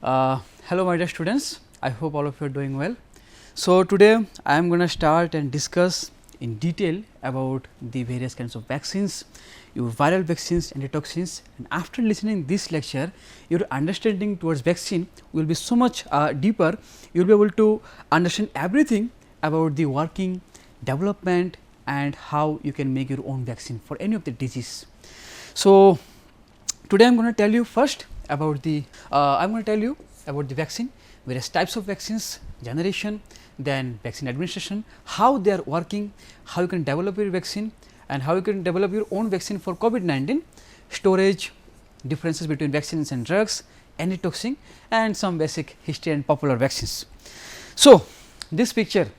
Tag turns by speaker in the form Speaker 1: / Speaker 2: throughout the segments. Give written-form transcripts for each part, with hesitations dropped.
Speaker 1: Hello my dear students, I hope all of you are doing well. So, today I am going to start and discuss in detail about the various kinds of vaccines, your viral vaccines, antitoxins, and after listening this lecture, your understanding towards vaccine will be so much deeper, you will be able to understand everything about the working, development and how you can make your own vaccine for any of the disease. So, today I am going to tell you first about the vaccine, various types of vaccines, generation, then vaccine administration, how they are working, how you can develop your vaccine and how you can develop your own vaccine for COVID-19, storage, differences between vaccines and drugs, antitoxin and some basic history and popular vaccines. So, this picture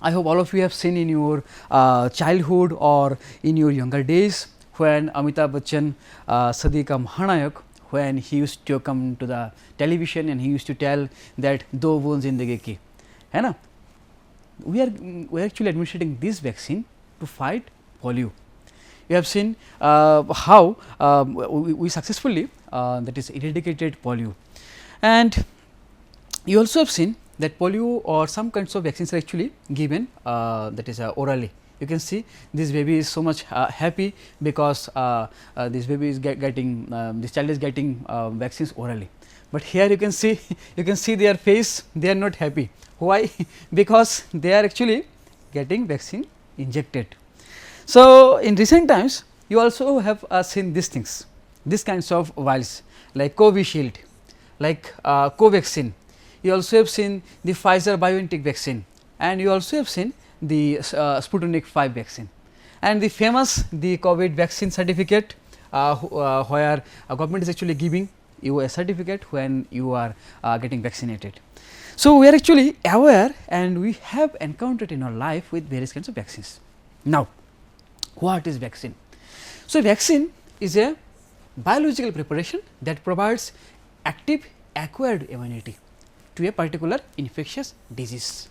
Speaker 1: I hope all of you have seen in your childhood or in your younger days when Amitabh Bachchan Sadiqa Mahanayak, when he used to come to the television and he used to tell that do boon zindagi ki, hai na? We are actually administering this vaccine to fight polio. You have seen how we successfully that is eradicated polio, and you also have seen that polio or some kinds of vaccines are actually given that is orally. You can see this baby is so much happy because this baby is getting this child is getting vaccines orally, but here you can see their face, they are not happy. Why? Because they are actually getting vaccine injected. So, in recent times you also have seen these things, these kinds of vials like Covishield, like Covaxin. You also have seen the Pfizer BioNTech vaccine, and you also have seen the Sputnik 5 vaccine, and the famous the COVID vaccine certificate where government is actually giving you a certificate when you are getting vaccinated. So, we are actually aware and we have encountered in our life with various kinds of vaccines. Now, what is vaccine? So, vaccine is a biological preparation that provides active acquired immunity to a particular infectious disease.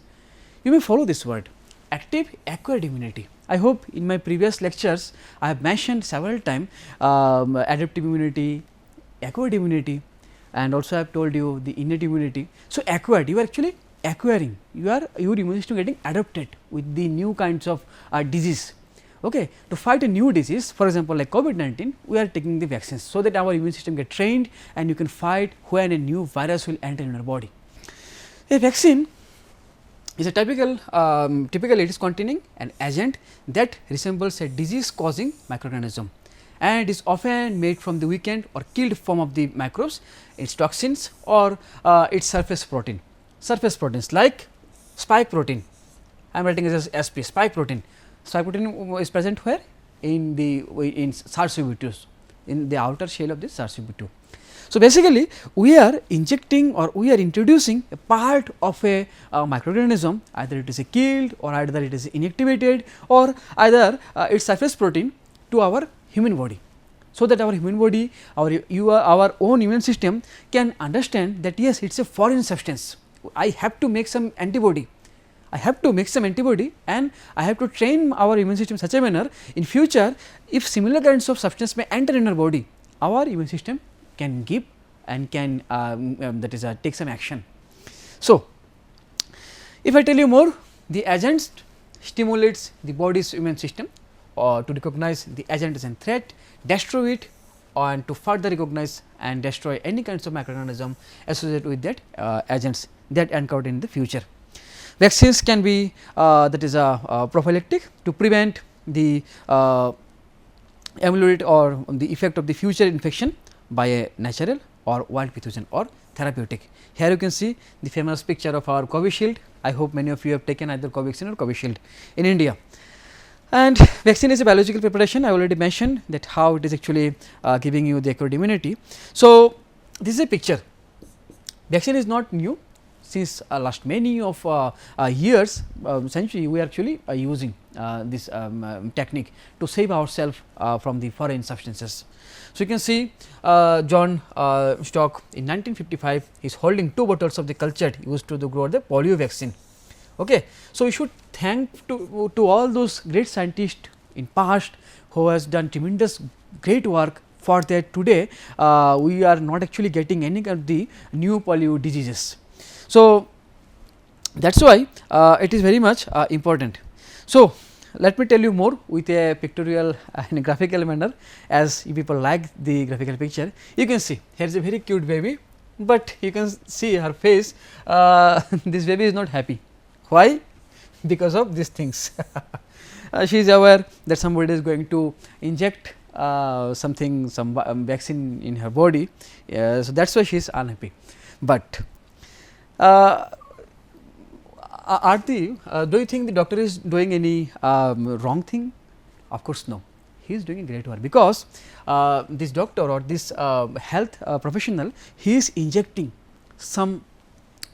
Speaker 1: You may follow this word, active acquired immunity. I hope in my previous lectures I have mentioned several times adaptive immunity, acquired immunity, and also I have told you the innate immunity. So, acquired, you are actually acquiring, your immune system getting adapted with the new kinds of disease. Okay. To fight a new disease, for example, like COVID-19, we are taking the vaccines so that our immune system get trained and you can fight when a new virus will enter in your body. A vaccine is a typical typically it is containing an agent that resembles a disease causing microorganism, and it is often made from the weakened or killed form of the microbes, its toxins or its surface proteins like spike protein. I am writing as SP, spike protein. Spike protein is present where? In the SARS-CoV-2, in the outer shell of the SARS-CoV-2. So, basically we are injecting or we are introducing a part of a microorganism, either it is killed or either it is inactivated or either its surface protein to our human body. So, that our human body, our own immune system can understand that yes, it is a foreign substance, I have to make some antibody. I have to make some antibody and I have to train our immune system in such a manner in future if similar kinds of substance may enter in our body, our immune system can give and can that is take some action. So, if I tell you more, the agent stimulates the body's immune system to recognize the agent as a threat, destroy it, and to further recognize and destroy any kinds of microorganism associated with that agents that encountered in the future. Vaccines can be that is prophylactic to prevent the ameliorate or the effect of the future infection by a natural or wild pathogen or therapeutic. Here you can see the famous picture of our Covishield. I hope many of you have taken either Covaxin or Covishield in India. And vaccine is a biological preparation. I already mentioned that how it is actually giving you the acquired immunity. So, this is a picture. Vaccine is not new. Since last many of years, century, we are actually using this technique to save ourselves from the foreign substances. So, you can see John Stock in 1955 is holding 2 bottles of the culture used to grow the polio vaccine. Okay. So, we should thank to all those great scientists in past who has done tremendous great work for that today we are not actually getting any of the new polio diseases. So, that is why it is very much important. So, let me tell you more with a pictorial in a graphical manner, as you people like the graphical picture. You can see here is a very cute baby, but you can see her face, this baby is not happy. Why? Because of these things. She is aware that somebody is going to inject something, some vaccine in her body, so that is why she is unhappy. But do you think the doctor is doing any wrong thing? Of course, no. He is doing a great work, because this doctor or this health professional, he is injecting some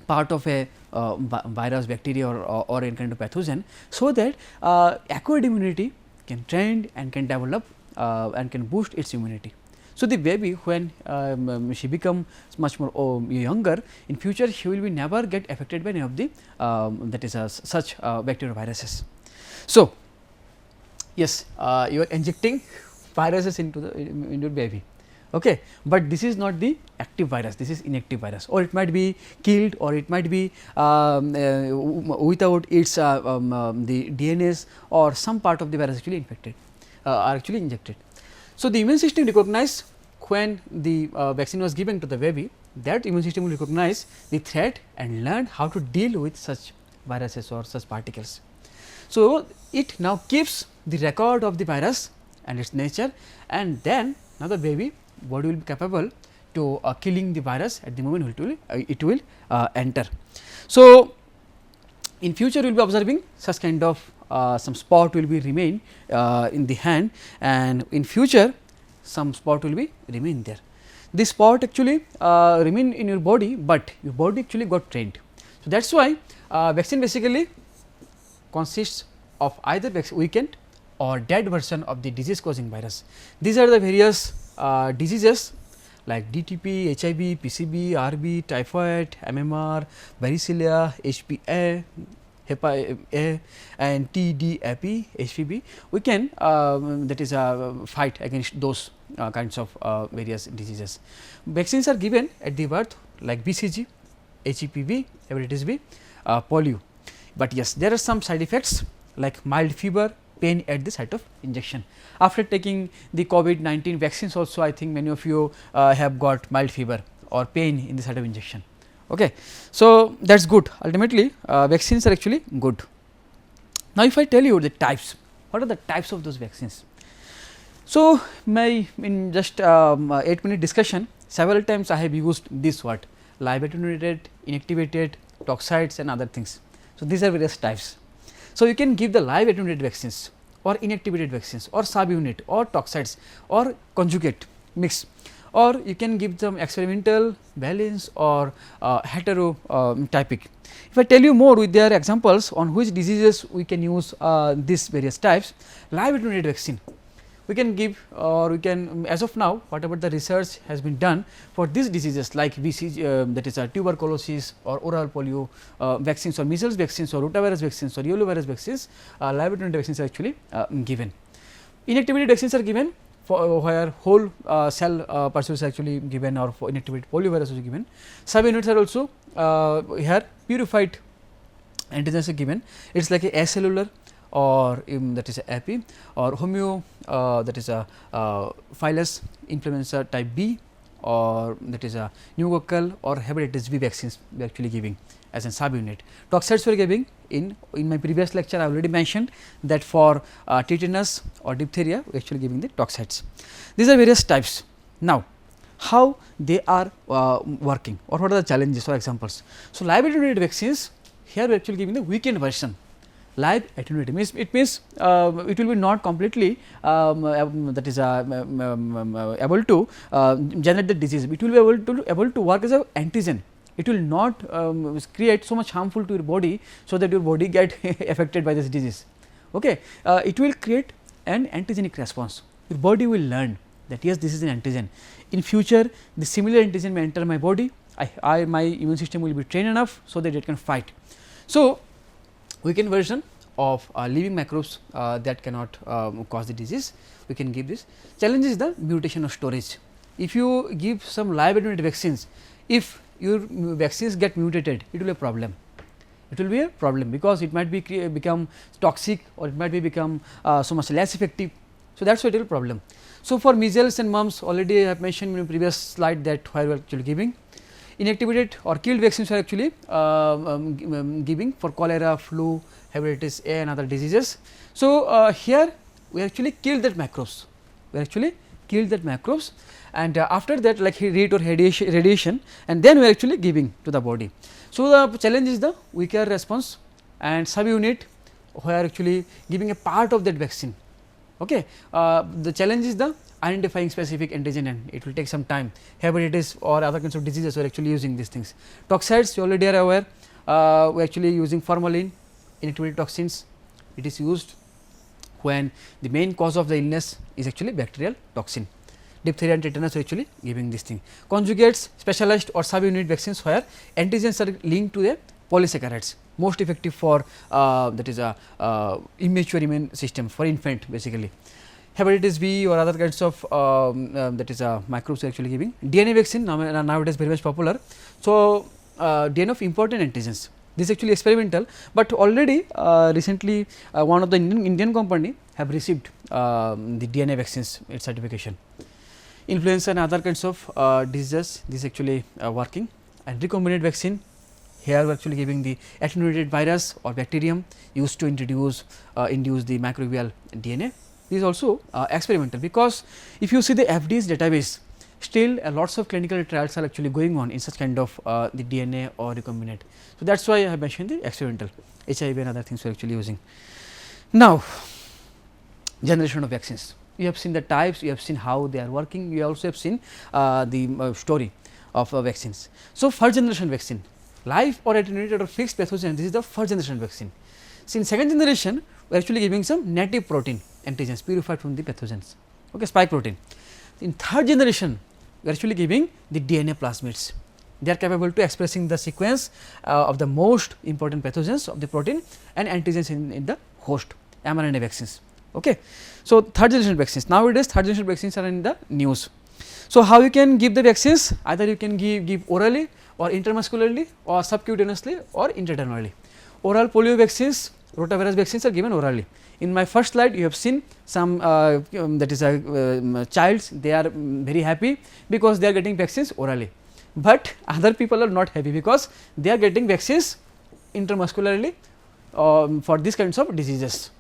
Speaker 1: part of a virus, bacteria or any kind of pathogen, so that acquired immunity can train and can develop and can boost its immunity. So, the baby, when she becomes much more younger, in future she will be never get affected by any of the that is such bacterial viruses. So, yes, you are injecting viruses into the baby, okay, but this is not the active virus, this is inactive virus, or it might be killed, or it might be without its the DNAs or some part of the virus actually infected are actually injected. So, the immune system recognized when the vaccine was given to the baby, that immune system will recognize the threat and learn how to deal with such viruses or such particles. So, it now keeps the record of the virus and its nature, and then now the baby body will be capable to killing the virus at the moment it will enter. So, in future we will be observing such kind of some spot will be remain in the hand, and in future some spot will be remain there. This spot actually remain in your body, but your body actually got trained. So, that is why vaccine basically consists of either weakened or dead version of the disease causing virus. These are the various diseases like DTP, HIV, PCB, RB, typhoid, MMR, varicella, HPA, HEPA and TDAP, HPV. We can that is fight against those kinds of various diseases. Vaccines are given at the birth like BCG, HEPV, hepatitis B, polio. But yes, there are some side effects like mild fever, pain at the site of injection. After taking the COVID-19 vaccines also, I think many of you have got mild fever or pain in the site of injection. Okay. So, that is good. Ultimately vaccines are actually good. Now, if I tell you the types, what are the types of those vaccines? So, in just 8-minute discussion, several times I have used this word live attenuated, inactivated, toxides and other things. So, these are various types. So, you can give the live attenuated vaccines or inactivated vaccines or subunit or toxides or conjugate mix, or you can give them experimental, valence or heterotypic. If I tell you more with their examples on which diseases we can use these various types, live attenuated vaccine we can give, or we can as of now whatever the research has been done for these diseases like BCG, that is tuberculosis or oral polio vaccines or measles vaccines or rotavirus vaccines or yellow virus vaccines, live attenuated vaccines are actually given. Inactivated vaccines are given for where whole cell pursuit is actually given, or for inactivated poliovirus is given. Subunits are also here purified antigens are given. It is like a acellular or that is a AP or homeo that is a philus influenza type B, or that is a pneumococcal or hepatitis B vaccines we are actually giving as a subunit. Toxides we are giving in my previous lecture I already mentioned that for tetanus or diphtheria we are actually giving the toxides. These are various types. Now, how they are working or what are the challenges or examples. So, live attenuated vaccines here we are actually giving the weakened version. Live attenuated means it means it will be not completely that is able to generate the disease. It will be able to work as an antigen. It will not create so much harmful to your body, so that your body get affected by this disease. Okay. It will create an antigenic response. Your body will learn that yes, this is an antigen. In future the similar antigen may enter my body. My immune system will be trained enough so that it can fight. So, weakened version of living microbes that cannot cause the disease, we can give this. Challenge is the mutation of storage. If you give some live attenuated vaccines, if your vaccines get mutated, it will be a problem. It will be a problem because it might be become toxic, or it might be become so much less effective. So, that is why it will be a problem. So, for measles and mumps, already I have mentioned in the previous slide that where we are actually giving. Inactivated or killed vaccines are actually giving for cholera, flu, hepatitis A and other diseases. So, here we actually killed that microbes, we actually killed that microbes, and after that like heat or radiation, and then we are actually giving to the body. So, the challenge is the weaker response and subunit where actually giving a part of that vaccine. Okay. The challenge is the identifying specific antigen, and it will take some time. Hepatitis or other kinds of diseases are actually using these things. Toxides, you already are aware, we are actually using formalin, inactivated toxins. It is used when the main cause of the illness is actually bacterial toxin. Diphtheria and tetanus are actually giving this thing. Conjugates, specialized or subunit vaccines where antigens are linked to the polysaccharides, most effective for that is a immature immune system for infant basically. Hepatitis B or other kinds of that is microbes are actually giving. DNA vaccine nowadays very much popular. So, DNA of important antigens, this is actually experimental, but already recently one of the Indian company have received the DNA vaccines its certification. Influenza and other kinds of diseases, this is actually working. And recombinant vaccine, here we are actually giving the attenuated virus or bacterium used to induce the microbial DNA. This is also experimental, because if you see the FDA's database, still lots of clinical trials are actually going on in such kind of the DNA or recombinant. So, that is why I have mentioned the experimental HIV and other things we are actually using. Now, generation of vaccines, you have seen the types, you have seen how they are working, you also have seen the story of vaccines. So, first generation vaccine, live or attenuated or fixed pathogen, this is the first generation vaccine. So, in second generation, we are actually giving some native protein antigens purified from the pathogens, okay, spike protein. In third generation, we are actually giving the DNA plasmids. They are capable to expressing the sequence of the most important pathogens of the protein and antigens in the host, mRNA vaccines. Okay. So, third generation vaccines, nowadays third generation vaccines are in the news. So, how you can give the vaccines? Either you can give orally or intramuscularly or subcutaneously or intradermally. Oral polio vaccines, rotavirus vaccines are given orally. In my first slide, you have seen some that is a childs, they are very happy because they are getting vaccines orally, but other people are not happy because they are getting vaccines intramuscularly for these kinds of diseases.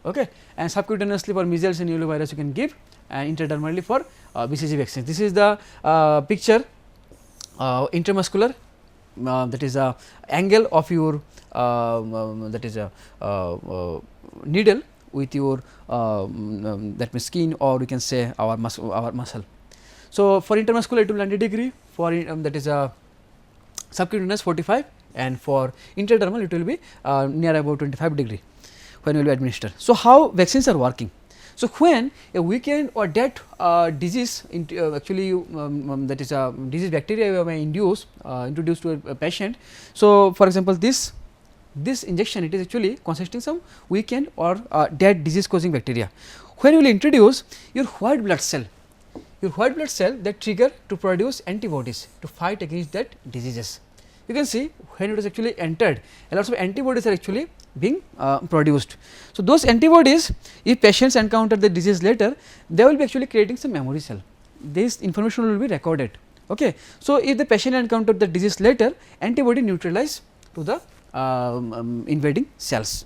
Speaker 1: Okay. And subcutaneously for measles and yellow virus you can give, and intradermally for BCG vaccines. This is the picture intramuscular, that is a angle of your that is a needle with your that means skin, or we can say our muscle. So, for intramuscular it will be 90 degree, for that is a subcutaneous 45, and for intradermal it will be near about 25 degree when we will administer. So, how vaccines are working? So, when a weakened or dead disease actually that is a disease bacteria may introduced to a patient. So, for example, this injection, it is actually consisting some weakened or dead disease causing bacteria. When you will introduce your white blood cell that trigger to produce antibodies to fight against that diseases. You can see when it is actually entered, a lot of antibodies are actually being produced. So, those antibodies, if patients encounter the disease later, they will be actually creating some memory cell. This information will be recorded. Okay. So, if the patient encounter the disease later, antibody neutralize to the invading cells.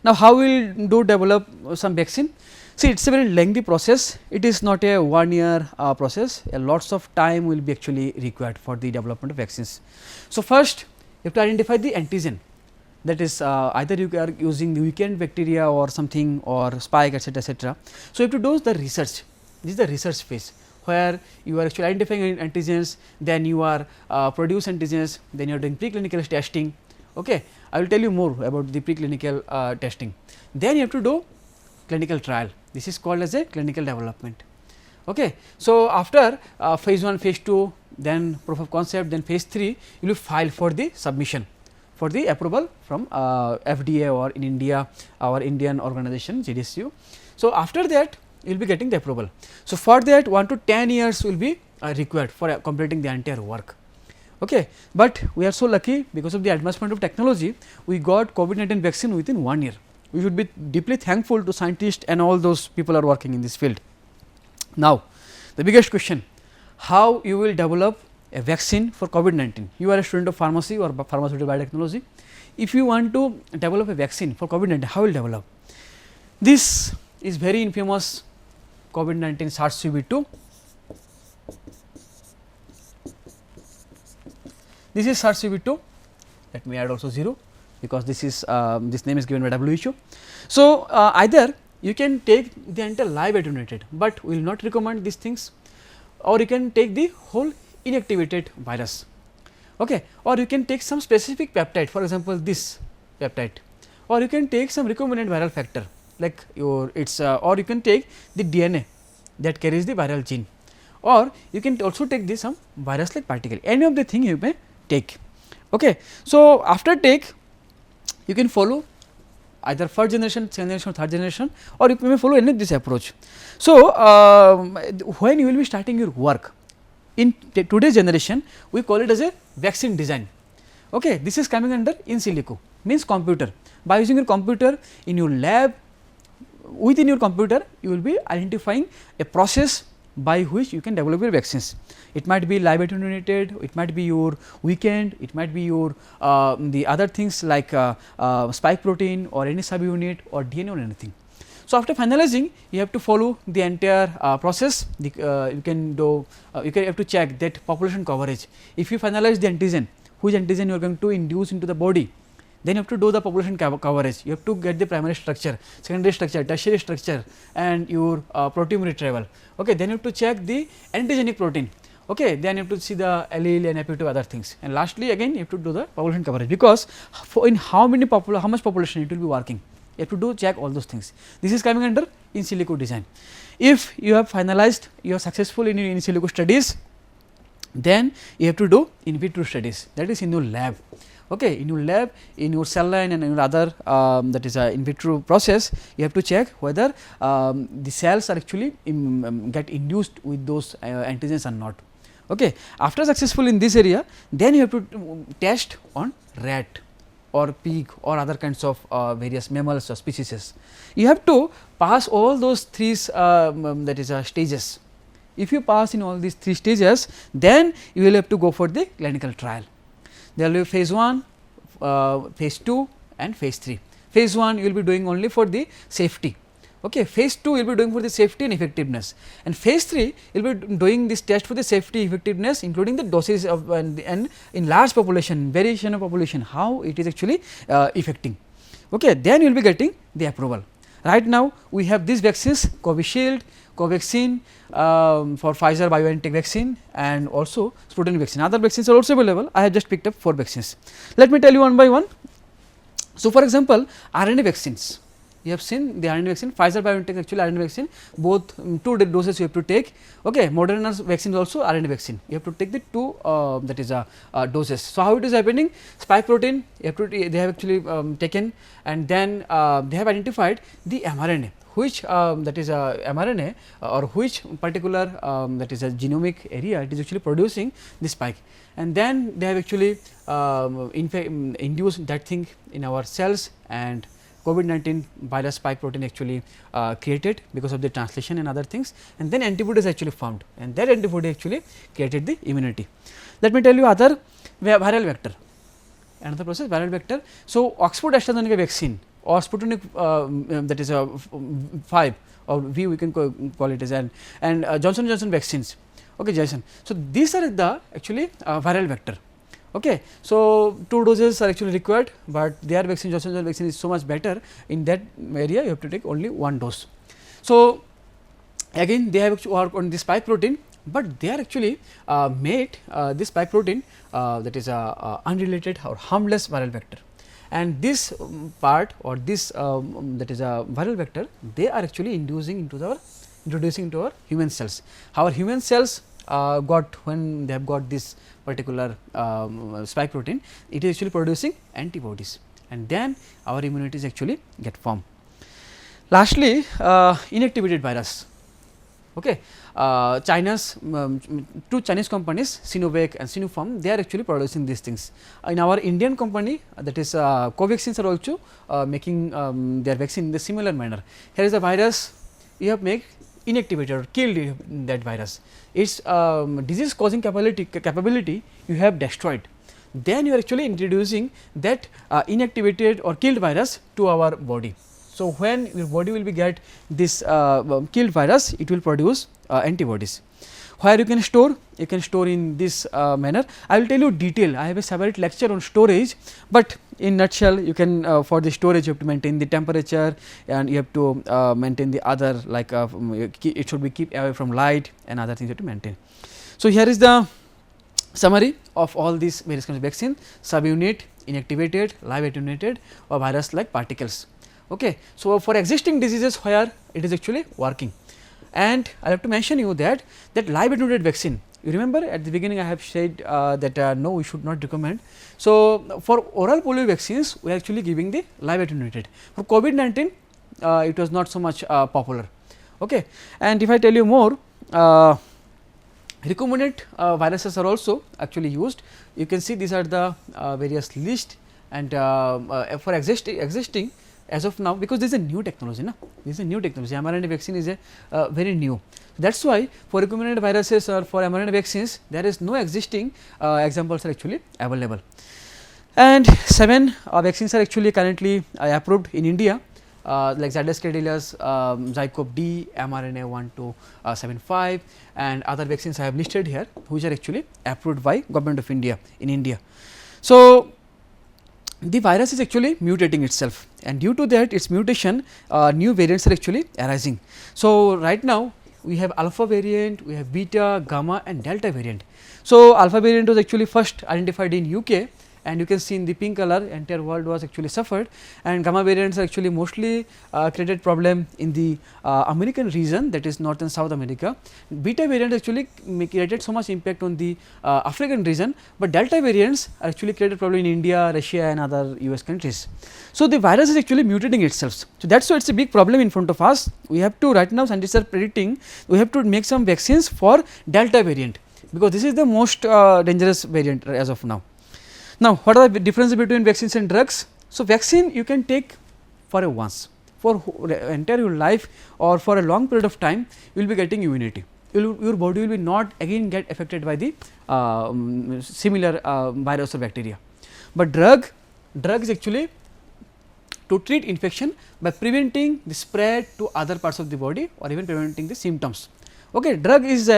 Speaker 1: Now, how we will develop some vaccine? See, it is a very lengthy process. It is not a 1 year process. Lots of time will be actually required for the development of vaccines. So, first you have to identify the antigen, that is either you are using the weakened bacteria or something or spike, etc., etc. So, you have to do the research. This is the research phase where you are actually identifying antigens, then you are produce antigens, then you are doing preclinical testing. Okay. I will tell you more about the preclinical testing. Then you have to do clinical trial. This is called as a clinical development. Okay. So, after phase 1, phase 2, then proof of concept, then phase 3, you will file for the submission for the approval from FDA or in India our Indian organization GDSU. So, after that you will be getting the approval. So, for that 1 to 10 years will be required for completing the entire work. Okay. But we are so lucky because of the advancement of technology, we got COVID-19 vaccine within 1 year. We should be deeply thankful to scientists and all those people are working in this field. Now, the biggest question, how you will develop a vaccine for COVID-19? You are a student of pharmacy or pharmaceutical biotechnology. If you want to develop a vaccine for COVID-19, how will you develop? This is very infamous COVID-19 SARS-CoV-2. This is SARS-CoV-2. Let me add also 0 because this is this name is given by WHO. So, either you can take the entire live attenuated, but we will not recommend these things, or you can take the whole inactivated virus, okay, or you can take some specific peptide, for example, this peptide, or you can take some recombinant viral factor like your or you can take the DNA that carries the viral gene, or you can also take this some virus like particle, any of the thing you may take. Okay. So, after take you can follow either first generation, second generation, third generation, or you may follow any of this approach. So, when you will be starting your work in today's generation, we call it as a vaccine design. Okay. This is coming under in silico, means computer. By using your computer in your lab, within your computer you will be identifying a process by which you can develop your vaccines. It might be live attenuated, it might be your weekend, it might be your the other things like spike protein or any subunit or DNA or anything. So, after finalizing you have to follow the entire process. You can do you have to check that population coverage. If you finalize the antigen, which antigen you are going to induce into the body, then you have to do the population coverage. You have to get the primary structure, secondary structure, tertiary structure and your protein retrieval. Okay. Then you have to check the antigenic protein. Okay. Then you have to see the allele and epitope other things, and lastly again you have to do the population coverage, because for in how much population it will be working, you have to do check all those things. This is coming under in silico design. If you have finalized, you are successful in your in silico studies, then you have to do in vitro studies, that is in your lab. Okay. In your lab, in your cell line and in your other that is a in vitro process, you have to check whether the cells are actually get induced with those antigens or not. Okay. After successful in this area, then you have to test on rat or pig or other kinds of various mammals or species. You have to pass all those three that is stages. If you pass in all these 3 stages, then you will have to go for the clinical trial. There will be phase 1, phase 2 and phase 3. Phase 1 you will be doing only for the safety. Okay. Phase 2 you will be doing for the safety and effectiveness, and phase 3 you will be doing this test for the safety effectiveness, including the doses of and in large population, variation of population, how it is actually affecting. Okay. Then you will be getting the approval. Right now we have these vaccines, Covishield, Covaxin for Pfizer BioNTech vaccine, and also Sputnik vaccine. Other vaccines are also available. I have just picked up 4 vaccines. Let me tell you one by one. So, for example, RNA vaccines. You have seen the RNA vaccine, Pfizer BioNTech actually RNA vaccine, both 2 doses you have to take. Okay. Moderna's vaccine is also RNA vaccine. You have to take the 2 that is doses. So, how it is happening? Spike protein you have to they have actually taken, and then they have identified the mRNA, which that is mRNA or which particular that is a genomic area it is actually producing the spike, and then they have actually induced that thing in our cells, and COVID-19 virus spike protein actually created because of the translation and other things, and then antibodies actually formed, and that antibody actually created the immunity. Let me tell you other viral vector, another process viral vector. So, Oxford AstraZeneca vaccine or Sputnik that is 5 or V we can call it as, and Johnson Johnson vaccines. Okay, Jason. So, these are the actually viral vector. Okay. So, 2 doses are actually required, but their vaccine Johnson Johnson vaccine is so much better. In that area you have to take only 1 dose. So, again they have actually worked on the spike protein, but they are actually made this spike protein that is unrelated or harmless viral vector, and this part or this that is a viral vector, they are actually introducing into our human cells. Our human cells got when they have got this particular spike protein, it is actually producing antibodies, and then our immunities actually get formed. Lastly, inactivated virus. Okay. China's two Chinese companies, Sinovac and Sinopharm, they are actually producing these things. In our Indian company, that is Covaxins, are also making their vaccine in the similar manner. Here is the virus, you have made inactivated or killed that virus. Its disease causing capability you have destroyed. Then you are actually introducing that inactivated or killed virus to our body. So, when your body will be get this killed virus, it will produce antibodies. Where you can store? You can store in this manner. I will tell you detail. I have a separate lecture on storage, but in nutshell, you can for the storage you have to maintain the temperature, and you have to maintain the other, like it should be keep away from light and other things you have to maintain. So, here is the summary of all these various kinds of vaccine: subunit, inactivated, live attenuated, or virus like particles. Okay. So, for existing diseases where it is actually working, and I have to mention you that live attenuated vaccine, you remember at the beginning I have said that no, we should not recommend. So, for oral polio vaccines we are actually giving the live attenuated. For COVID-19 it was not so much popular. Okay. And if I tell you more, recombinant viruses are also actually used. You can see these are the various list, and for existing as of now, because this is a new technology, this is a new technology. mRNA vaccine is a very new. That is why for recombinant viruses or for mRNA vaccines, there is no existing examples are actually available. And 7 vaccines are actually currently approved in India, like Zydus Cadilius, Zycop-D, mRNA 1275, and other vaccines I have listed here, which are actually approved by Government of India in India. So, the virus is actually mutating itself, and due to that its mutation, new variants are actually arising. So, right now we have alpha variant, we have beta, gamma and delta variant. So, alpha variant was actually first identified in UK, and you can see in the pink color entire world was actually suffered, and gamma variants are actually mostly created problem in the American region, that is North and South America. Beta variant actually created so much impact on the African region, but delta variants are actually created problem in India, Russia and other US countries. So, the virus is actually mutating itself. So, that is why it is a big problem in front of us. We have to, right now scientists are predicting, we have to make some vaccines for delta variant, because this is the most dangerous variant as of now. Now, what are the differences between vaccines and drugs? So, vaccine you can take for a once, for entire your life or for a long period of time, you will be getting immunity. Your body will be not again get affected by the similar virus or bacteria. But drug is actually to treat infection by preventing the spread to other parts of the body or even preventing the symptoms. Okay, drug is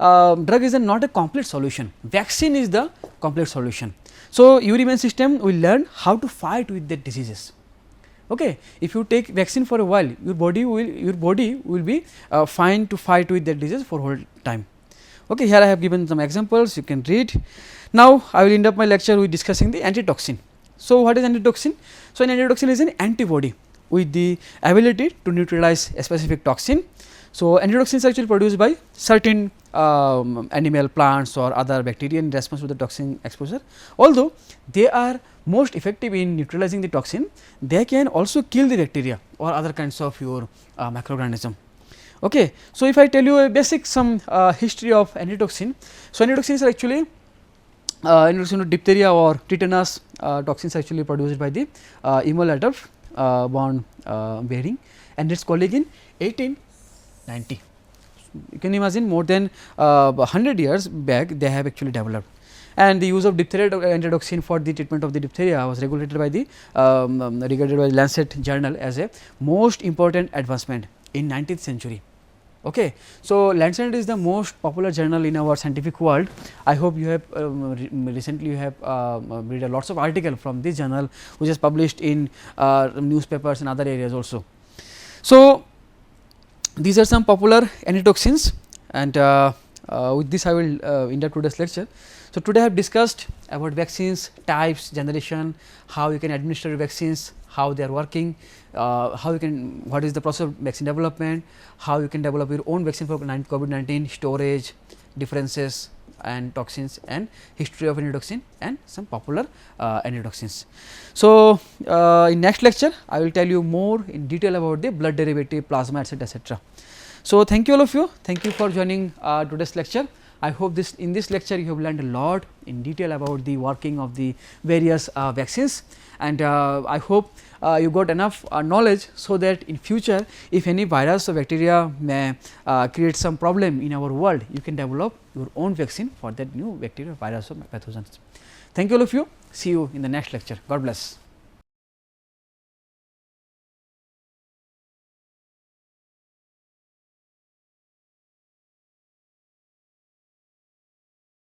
Speaker 1: not a complete solution. Vaccine is the complete solution. So, your immune system will learn how to fight with the diseases. Okay. If you take vaccine for a while, your body will be fine to fight with that disease for whole time. Okay. Here I have given some examples, you can read. Now, I will end up my lecture with discussing the antitoxin. So, what is antitoxin? So, an antitoxin is an antibody with the ability to neutralize a specific toxin. So, antitoxins are actually produced by certain animal, plants or other bacteria in response to the toxin exposure. Although they are most effective in neutralizing the toxin, they can also kill the bacteria or other kinds of your microorganism. Okay. So, if I tell you a basic some history of antitoxin. So, antitoxins are actually antitoxin of diphtheria or tetanus toxins are actually produced by the Emil born Behring, and its colleague in 1890. You can imagine more than 100 years back they have actually developed, and the use of diphtheria antitoxin for the treatment of the diphtheria was regulated by the regarded by the Lancet journal as a most important advancement in 19th century. Okay. So, Lancet is the most popular journal in our scientific world. I hope you have recently you have read a lots of article from this journal, which is published in newspapers and other areas also. So, these are some popular antitoxins, and with this I will end up today's lecture. So, today I have discussed about vaccines, types, generation, how you can administer vaccines, how they are working, how you can, what is the process of vaccine development, how you can develop your own vaccine for COVID-19, storage, differences and toxins and history of antitoxin and some popular antitoxins. So, in next lecture I will tell you more in detail about the blood derivative, plasma, etc. So, thank you all of you, thank you for joining today's lecture. I hope in this lecture you have learned a lot in detail about the working of the various vaccines, and I hope you got enough knowledge, so that in future if any virus or bacteria may create some problem in our world, you can develop your own vaccine for that new bacteria, virus or pathogens. Thank you all of you, see you in the next lecture. God bless.